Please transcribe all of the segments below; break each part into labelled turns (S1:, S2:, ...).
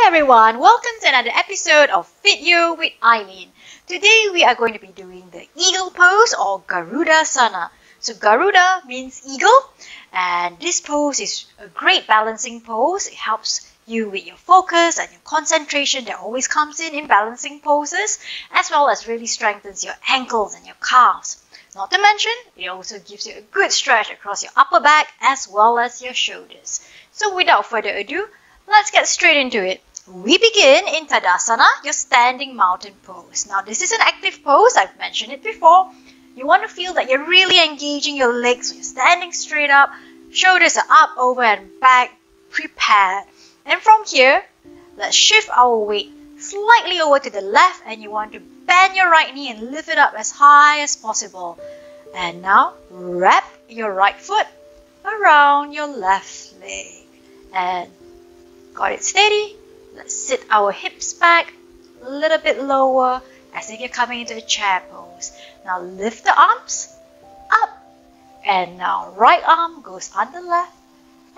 S1: everyone, welcome to another episode of Fit You with Eileen. Today we are going to be doing the eagle pose or Garudasana. So Garuda means eagle, and this pose is a great balancing pose. It helps you with your focus and your concentration that always comes in balancing poses, as well as really strengthens your ankles and your calves. Not to mention, it also gives you a good stretch across your upper back as well as your shoulders. So without further ado, let's get straight into it. We begin in Tadasana, your standing mountain pose. Now this is an active pose, I've mentioned it before. You want to feel that you're really engaging your legs, so you're standing straight up, shoulders are up, over and back, prepared. And from here, let's shift our weight slightly over to the left, and you want to bend your right knee and lift it up as high as possible. And now wrap your right foot around your left leg. And got it steady. Let's sit our hips back a little bit lower as if you're coming into a chair pose. Now lift the arms up, and now right arm goes under left,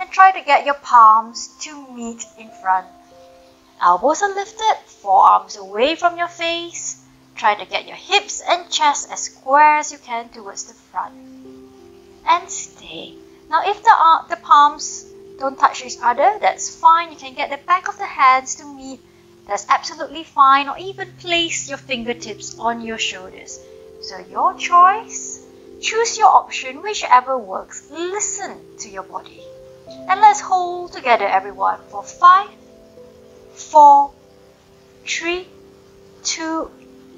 S1: and try to get your palms to meet in front. Elbows are lifted, forearms away from your face. Try to get your hips and chest as square as you can towards the front. And stay. Now if the palms don't touch each other, that's fine. You can get the back of the hands to meet. That's absolutely fine. Or even place your fingertips on your shoulders. So your choice. Choose your option, whichever works. Listen to your body. And let's hold together, everyone, for 5, 4, 3, 2,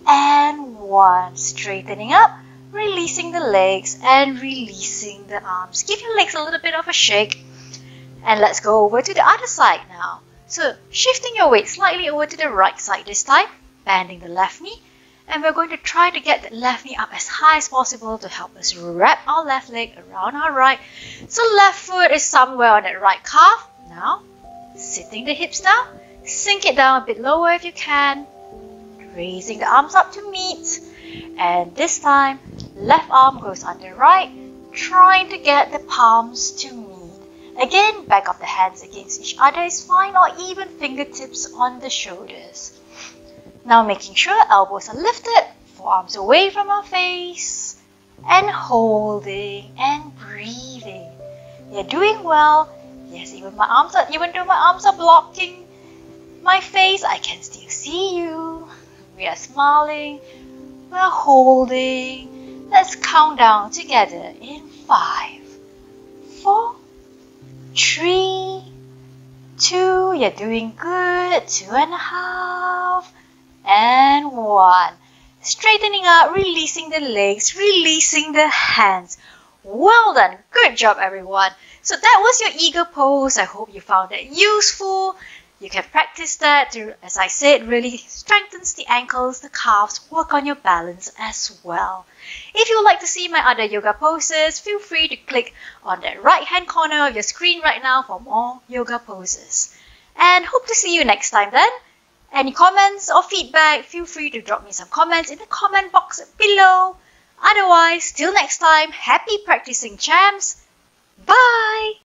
S1: and 1. Straightening up, releasing the legs, and releasing the arms. Give your legs a little bit of a shake. And let's go over to the other side now. So shifting your weight slightly over to the right side this time, bending the left knee. And we're going to try to get the left knee up as high as possible to help us wrap our left leg around our right. So left foot is somewhere on that right calf. Now, sitting the hips down, sink it down a bit lower if you can. Raising the arms up to meet. And this time, left arm goes under right, trying to get the palms to meet. Again, back of the hands against each other is fine, or even fingertips on the shoulders. Now making sure elbows are lifted, forearms away from our face, and holding and breathing. You're doing well. Yes, even though my arms are blocking my face, I can still see you. We are smiling, we are holding. Let's count down together in 5, 4, 3, 2, you're doing good, 2.5, and 1. Straightening up, releasing the legs, releasing the hands. Well done, good job everyone. So that was your eagle pose. I hope you found that useful. You can practice that to, as I said, really strengthens the ankles, the calves, work on your balance as well. If you would like to see my other yoga poses, feel free to click on that right hand corner of your screen right now for more yoga poses. And hope to see you next time then. Any comments or feedback, feel free to drop me some comments in the comment box below. Otherwise, till next time, happy practicing champs. Bye!